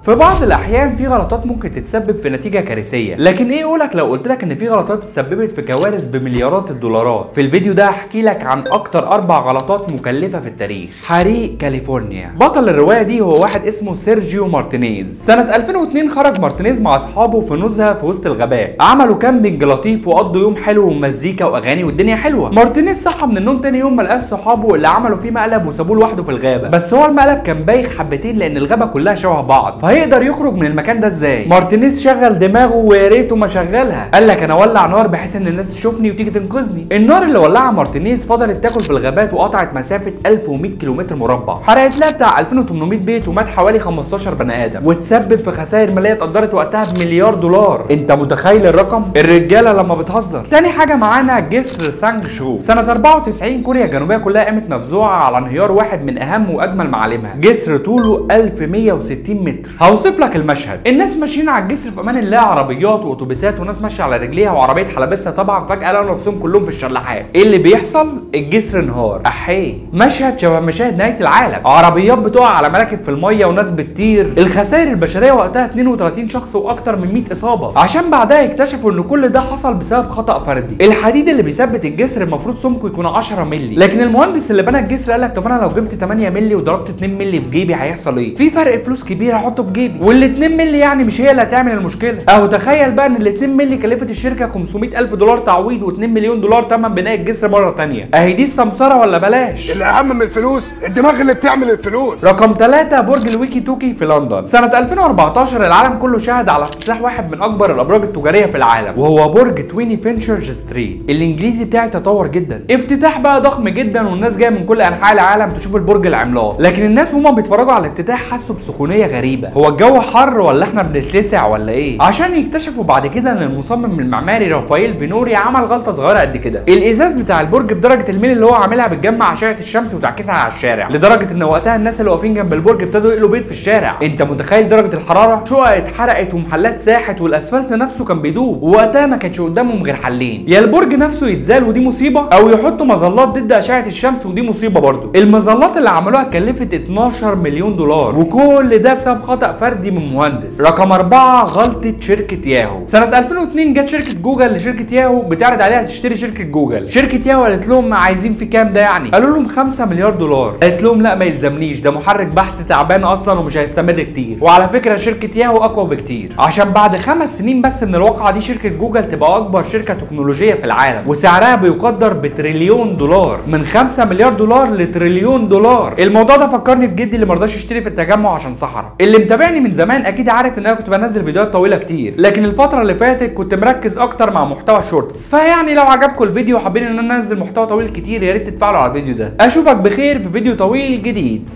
في بعض الاحيان في غلطات ممكن تتسبب في نتيجه كارثيه، لكن ايه قولك لو قلت لك ان في غلطات اتسببت في كوارث بمليارات الدولارات؟ في الفيديو ده هحكي لك عن اكتر 4 غلطات مكلفه في التاريخ. حريق كاليفورنيا. بطل الروايه دي هو واحد اسمه سيرجيو مارتينيز. سنه 2002 خرج مارتينيز مع اصحابه في نزهه في وسط الغابات، عملوا كامبينج لطيف وقضوا يوم حلو ومزيكا واغاني والدنيا حلوه. مارتينيز صحى من النوم تاني يوم ما لقاش صحابه اللي عملوا فيه مقلب وسابوه لوحده في الغابه، بس هو المقلب كان بايخ حبتين لان الغابه كلها شبه بعض، هيقدر يخرج من المكان ده ازاي؟ مارتينيز شغل دماغه ويا ريته ما شغلها، قال لك انا اولع نار بحيث ان الناس تشوفني وتيجي تنقذني. النار اللي ولعها مارتينيز فضلت تاكل في الغابات وقطعت مسافه 1100 كيلومتر مربع، حرقت لها بتاع 2800 بيت ومات حوالي 15 بني ادم، وتسبب في خسائر ماليه اتقدرت وقتها بمليار دولار. انت متخيل الرقم؟ الرجاله لما بتهزر. تاني حاجه معانا جسر سانج شو. سنه 94 كوريا الجنوبيه كلها قامت مفزوعه على انهيار واحد من اهم واجمل معالمها، جسر طوله 1160 متر. هوصف لك المشهد. الناس ماشيين على الجسر في امان الله، عربيات واتوبيسات وناس ماشيه على رجليها وعربيه حلبسه طبعا، فجاه لقوا نفسهم كلهم في الشلاحات. ايه اللي بيحصل؟ الجسر انهار. احيه، مشهد شبه مشاهد نهايه العالم، عربيات بتقع على مراكب في الميه وناس بتطير. الخسائر البشريه وقتها 32 شخص واكتر من 100 اصابه، عشان بعدها اكتشفوا ان كل ده حصل بسبب خطا فردي. الحديد اللي بيثبت الجسر المفروض سمكه يكون 10 مللي، لكن المهندس اللي بنى الجسر قال لك طب انا لو جبت 8 مللي وضربت 2 مللي في جيبي هيحصل ايه؟ في فرق فلوس كبير هحطه في جيبي، وال2 مللي يعني مش هي اللي هتعمل المشكله. اهو تخيل بقى ان ال2 مللي كلفت الشركه 500,000 دولار تعويض و2 مليون دولار ثمن بناء الجسر مره ثانيه. اهي دي السمسره ولا بلاش؟ الاهم من الفلوس الدماغ اللي بتعمل الفلوس. رقم 3 برج الويكي توكي في لندن. سنه 2014 العالم كله شهد على افتتاح واحد من اكبر الابراج التجاريه في العالم، وهو برج تويني فينشرز ستريت. الانجليزي بتاعي تطور جدا، افتتاح بقى ضخم جدا والناس جايه من كل انحاء العالم تشوف البرج العملاق. لكن الناس وهم بيتفرجوا على الافتتاح حسوا بسخونيه غريبه، هو الجو حر ولا احنا بنتلسع ولا ايه؟ عشان يكتشفوا بعد كده ان المصمم المعماري رافائيل فينوري عمل غلطه صغيره قد كده. الازاز بتاع البرج بدرجه الميل اللي هو عاملها بتجمع اشعه الشمس وتعكسها على الشارع، لدرجه ان وقتها الناس اللي واقفين جنب البرج ابتدوا يقلوا بيض في الشارع. انت متخيل درجه الحراره؟ شقق اتحرقت ومحلات ساحت والاسفلت نفسه كان بيدوب، ووقتها ما كانش قدامهم غير حلين، يا البرج نفسه يتزال ودي مصيبه، او يحطوا مظلات ضد اشعه الشمس ودي مصيبه برضه. المظلات اللي عملوها كلفت 12 مليون دولار، وكل ده بسبب خطا فردي من مهندس. رقم 4 غلطه شركه ياهو. سنه 2002 جت شركه جوجل لشركه ياهو بتعرض عليها تشتري شركه جوجل. شركه ياهو قالت لهم عايزين في كام ده يعني؟ قالوا لهم 5 مليار دولار. قالت لهم لا ما يلزمنيش، ده محرك بحث تعبان اصلا ومش هيستمر كتير، وعلى فكره شركه ياهو اقوى بكتير، عشان بعد 5 سنين بس من الواقعه دي شركه جوجل تبقى اكبر شركه تكنولوجيه في العالم، وسعرها بيقدر بتريليون دولار، من 5 مليار دولار لتريليون دولار. الموضوع ده فكرني بجدي اللي مرضاش يشتري في التجمع عشان صحراء. اللي متابعني من زمان اكيد عارف ان انا كنت بنزل فيديوهات طويله كتير، لكن الفتره اللي فاتت كنت مركز اكتر مع محتوى شورتس، فيعني لو عجبكم الفيديو وحابين ان انا انزل محتوى طويل كتير يا ريت تتفاعلوا على الفيديو ده. اشوفك بخير في فيديو طويل جديد.